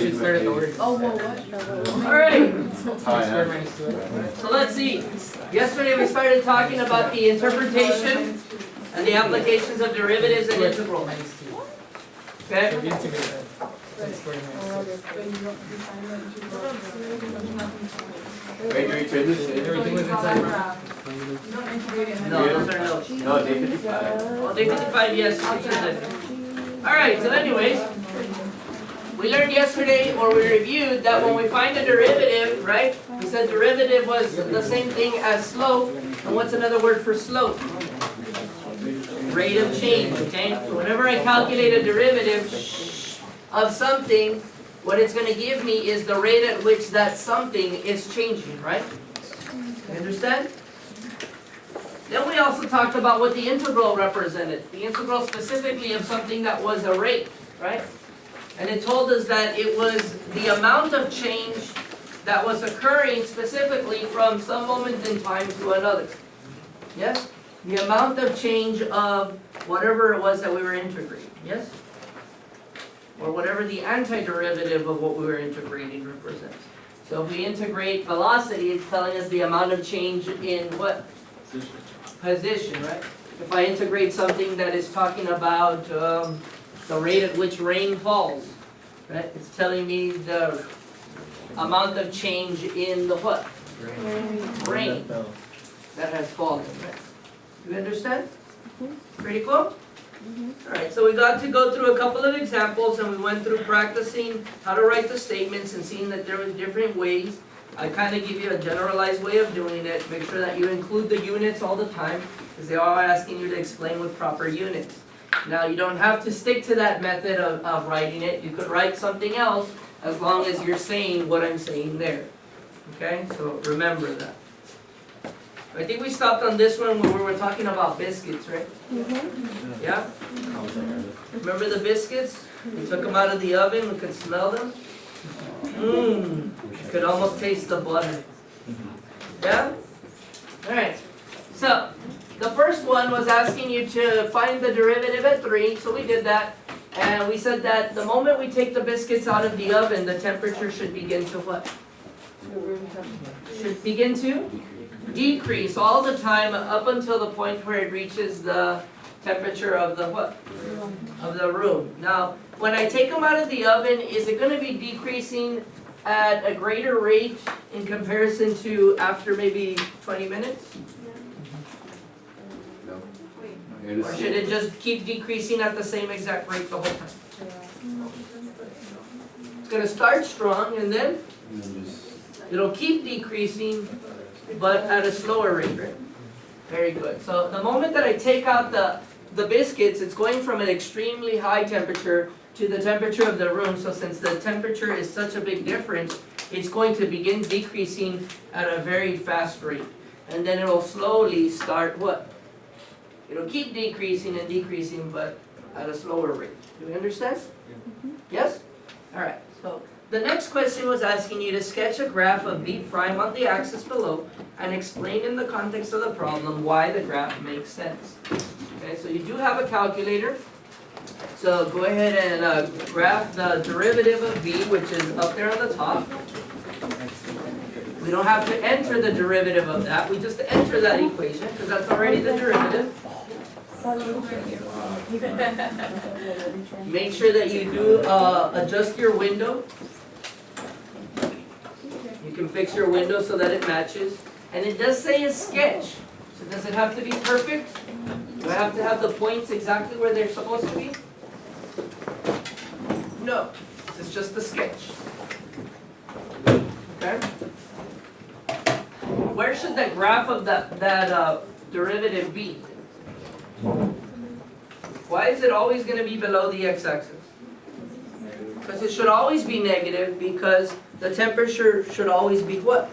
should start at the word. Oh, well, what? Alright, so let's see. Yesterday we started talking about the interpretation and the applications of derivatives and integrals. Okay? Wait, do we turn this in? Everything was inside. No, those are notes. No, day 55. Well, day 55, yes, teacher did. Alright, so anyways, we learned yesterday, or we reviewed, that when we find a derivative, right? We said derivative was the same thing as slope. And what's another word for slope? Rate of change, okay? So whenever I calculate a derivative of something, what it's going to give me is the rate at which that something is changing, right? You understand? Then we also talked about what the integral represented. The integral specifically of something that was a rate, right? And it told us that it was the amount of change that was occurring specifically from some moment in time to another. Yes? The amount of change of whatever it was that we were integrating. Yes? Or whatever the antiderivative of what we were integrating represents. So if we integrate velocity, it's telling us the amount of change in what? Position, right? If I integrate something that is talking about the rate at which rain falls, right? It's telling me the amount of change in the what? Rain that has fallen, right? You understand? Pretty cool? Alright, so we got to go through a couple of examples and we went through practicing how to write the statements and seeing that there were different ways. I kind of give you a generalized way of doing it. Make sure that you include the units all the time because they are asking you to explain with proper units. Now you don't have to stick to that method of writing it. You could write something else as long as you're saying what I'm saying there. Okay, so remember that. I think we stopped on this one when we were talking about biscuits, right? Yeah? Remember the biscuits? We took them out of the oven, we could smell them. Mmm, you could almost taste the butter. Yeah? Alright, so the first one was asking you to find the derivative at 3, so we did that. And we said that the moment we take the biscuits out of the oven, the temperature should begin to what? Should begin to decrease all the time up until the point where it reaches the temperature of the what? Of the room. Now, when I take them out of the oven, is it going to be decreasing at a greater rate in comparison to after maybe 20 minutes? Or should it just keep decreasing at the same exact rate the whole time? It's going to start strong and then it'll keep decreasing but at a slower rate, right? Very good. So the moment that I take out the biscuits, it's going from an extremely high temperature to the temperature of the room. So since the temperature is such a big difference, it's going to begin decreasing at a very fast rate. And then it'll slowly start what? It'll keep decreasing and decreasing, but at a slower rate. Do you understand? Yes? All right. So the next question was asking you to sketch a graph of B prime on the axis below and explain in the context of the problem why the graph makes sense. Okay, so you do have a calculator. So go ahead and graph the derivative of B, which is up there on the top. We don't have to enter the derivative of that. We just enter that equation because that's already the derivative. Make sure that you do adjust your window. You can fix your window so that it matches. And it does say a sketch. So does it have to be perfect? Do I have to have the points exactly where they're supposed to be? No. It's just a sketch. Okay? Where should the graph of that derivative be? Why is it always going to be below the x-axis? Because it should always be negative because the temperature should always be what?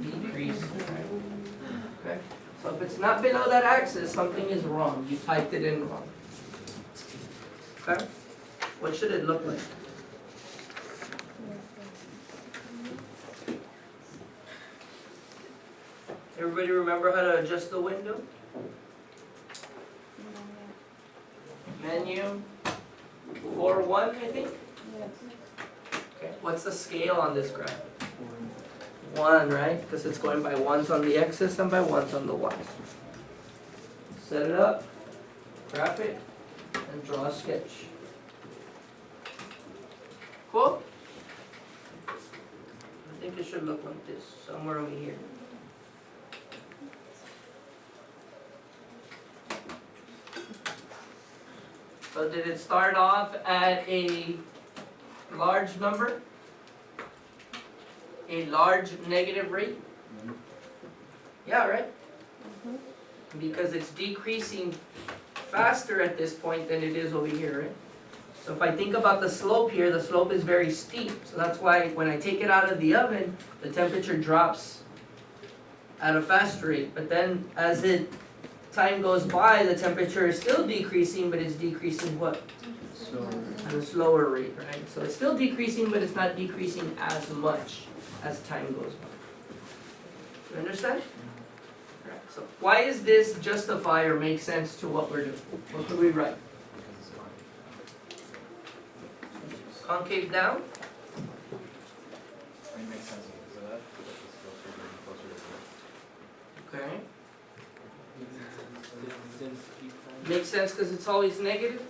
Decrease. Okay. So if it's not below that axis, something is wrong. You typed it in wrong. Okay? What should it look like? Everybody remember how to adjust the window? Menu 4.1, I think. Okay, what's the scale on this graph? 1, right? Because it's going by 1s on the x's and by 1s on the y's. Set it up, graph it, and draw a sketch. Cool? I think it should look like this, somewhere over here. So did it start off at a large number? A large negative rate? Yeah, right? Because it's decreasing faster at this point than it is over here, right? So if I think about the slope here, the slope is very steep. So that's why when I take it out of the oven, the temperature drops at a fast rate. But then as time goes by, the temperature is still decreasing, but it's decreasing what? At a slower rate, right? So it's still decreasing, but it's not decreasing as much as time goes by. You understand? Right. So why is this justify or make sense to what we're doing? What could we write? Concave down? It makes sense because of that, but it's still closer to Okay. Since Makes sense because it's always negative?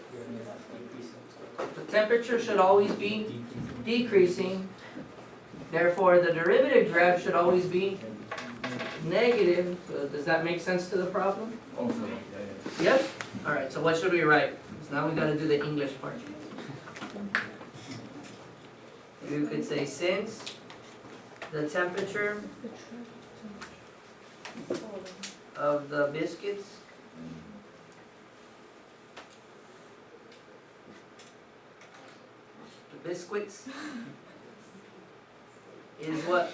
The temperature should always be decreasing. Therefore, the derivative graph should always be negative. So does that make sense to the problem? Oh, no, yeah. Yes? Alright, so what should we write? Because now we gotta do the English part. You could say since the temperature of the biscuits biscuits is what?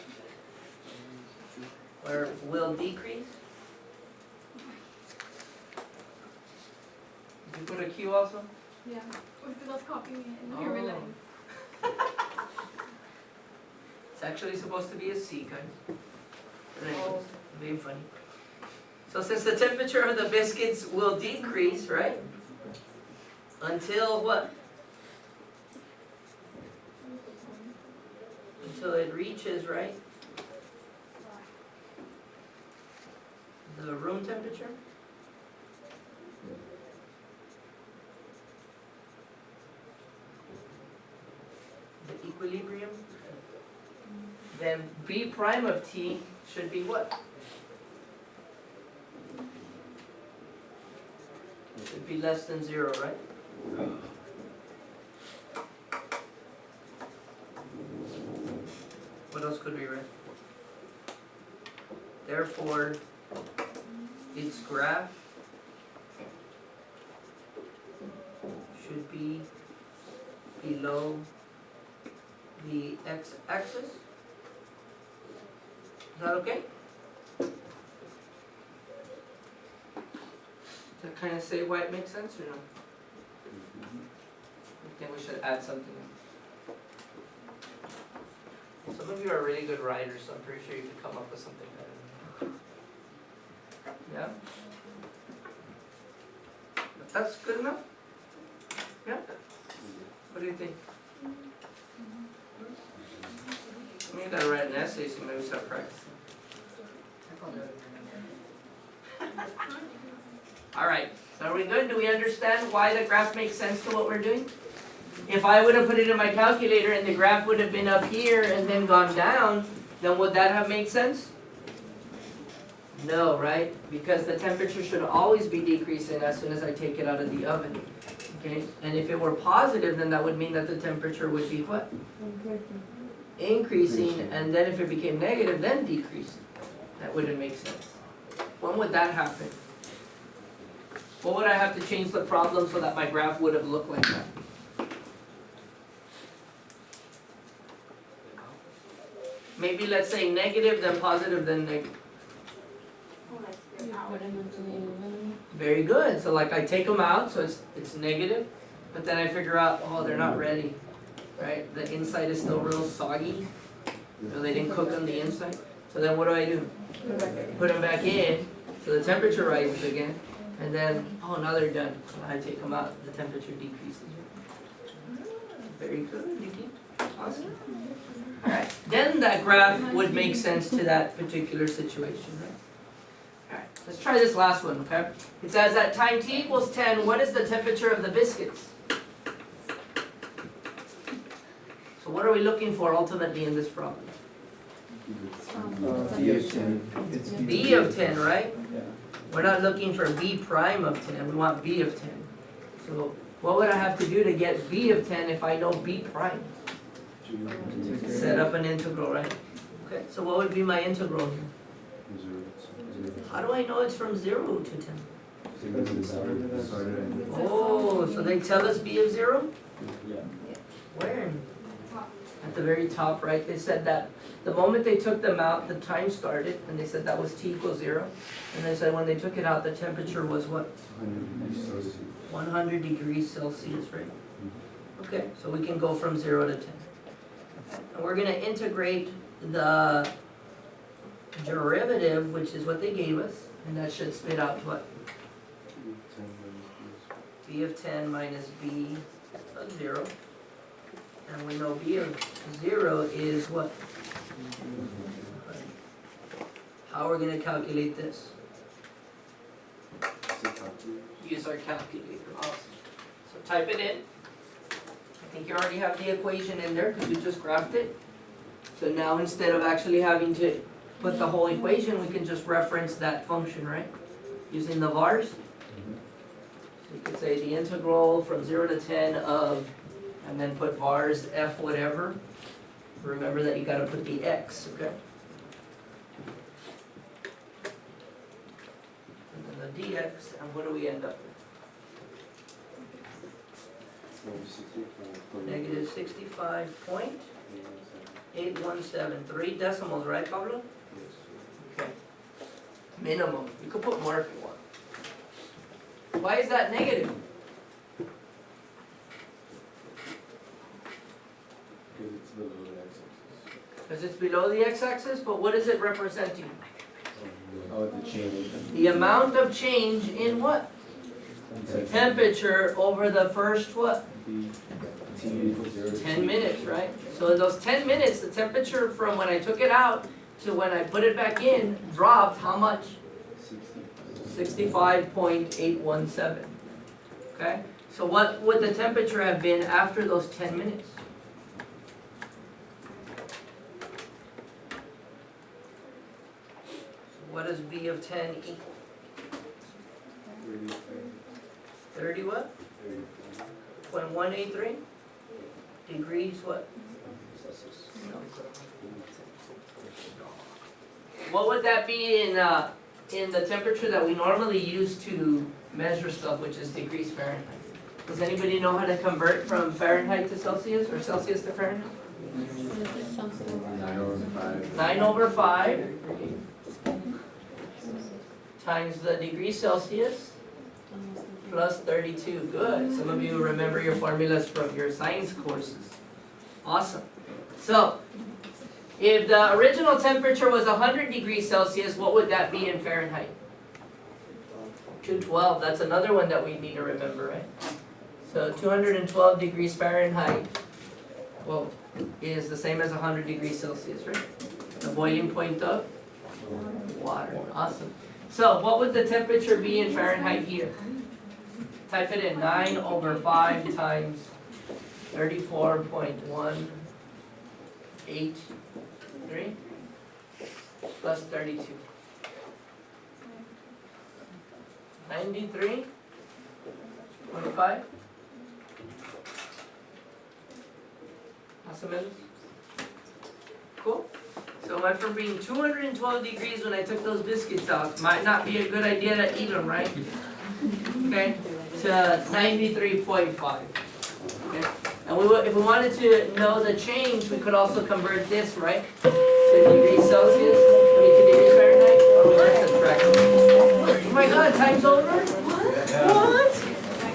Or will decrease? Did you put a Q also? Yeah, because I was copying it and then I realized. It's actually supposed to be a C, guys. But anyways, being funny. So since the temperature of the biscuits will decrease, right? Until what? Until it reaches, right? The room temperature? The equilibrium? Then B prime of T should be what? Should be less than 0, right? What else could we write? Therefore, its graph should be below the x-axis. Is that okay? Does that kind of say why it makes sense or no? I think we should add something. Some of you are really good writers, so I'm pretty sure you could come up with something better. Yeah? That's good enough? Yeah? What do you think? You gotta write an essay, so maybe start practicing. Alright, so are we good? Do we understand why the graph makes sense to what we're doing? If I would have put it in my calculator and the graph would have been up here and then gone down, then would that have made sense? No, right? Because the temperature should always be decreasing as soon as I take it out of the oven. Okay? And if it were positive, then that would mean that the temperature would be what? Increasing, and then if it became negative, then decreasing. That wouldn't make sense. When would that happen? What would I have to change the problem so that my graph would have looked like that? Maybe let's say negative, then positive, then negative. Very good. So like I take them out, so it's negative, but then I figure out, oh, they're not ready, right? The inside is still real soggy, so they didn't cook on the inside. So then what do? Put them back in, so the temperature rises again, and then, oh, now they're done. So I take them out, the temperature decreases. Very good, Nikki. Awesome. Alright, then that graph would make sense to that particular situation, right? Alright, let's try this last one, okay? It says at time t equals 10, what is the temperature of the biscuits? So what are we looking for ultimately in this problem? B of 10. It's B of 10, right? Yeah. We're not looking for B prime of 10, we want B of 10. So what would I have to do to get B of 10 if I know B prime? Set up an integral, right? Okay, so what would be my integral here? How do I know it's from 0 to 10? Oh, so they tell us B of 0? Yeah. Where? At the very top, right? They said that the moment they took them out, the time started, and they said that was t equals 0. And they said when they took it out, the temperature was what? 100 degrees Celsius, right? Okay, so we can go from 0 to 10. And we're gonna integrate the derivative, which is what they gave us, and that should spit out what? B of 10 minus B of 0. And we know B of 0 is what? How are we gonna calculate this? Use our calculator. Awesome. So type it in. I think you already have the equation in there because you just graphed it. So now instead of actually having to put the whole equation, we can just reference that function, right? Using the vars. So you could say the integral from 0 to 10 of, and then put vars f whatever. Remember that you gotta put the x, okay? And then the dx, and what do we end up with? Negative 65.817. 3 decimals, right, Pablo? Okay. Minimum. You could put more if you want. Why is that negative? Because it's below the x-axis, but what is it representing? Oh, the change. The amount of change in what? Temperature over the first what? 10 minutes, right? So in those 10 minutes, the temperature from when I took it out to when I put it back in dropped how much? 65.817. Okay? So what would the temperature have been after those 10 minutes? So what does B of 10 equal? 30 what? 0.183 degrees what? What would that be in the temperature that we normally use to measure stuff, which is degrees Fahrenheit? Does anybody know how to convert from Fahrenheit to Celsius or Celsius to Fahrenheit? 9 over 5 times the degrees Celsius plus 32. Good. Some of you remember your formulas from your science courses. Awesome. So, if the original temperature was 100 degrees Celsius, what would that be in Fahrenheit? 212. That's another one that we need to remember, right? So 212 degrees Fahrenheit, well, is the same as 100 degrees Celsius, right? The boiling point of water. Awesome. So what would the temperature be in Fahrenheit here? Type it in. 9 over 5 times 34.183 plus 32. 93.5. Awesome. Cool. So it went from being 212 degrees when I took those biscuits out, might not be a good idea to eat them, right? Okay, to 93.5. Okay, and if we wanted to know the change, we could also convert this, right, to degrees Celsius, to degrees Fahrenheit, or we can subtract it. Oh my God, time's over? What?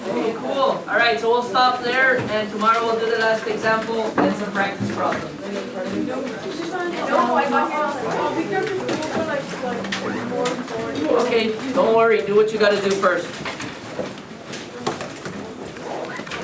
Okay, cool. All right, so we'll stop there, and tomorrow we'll do the last example and some practice problems. Okay, don't worry, do what you gotta do first.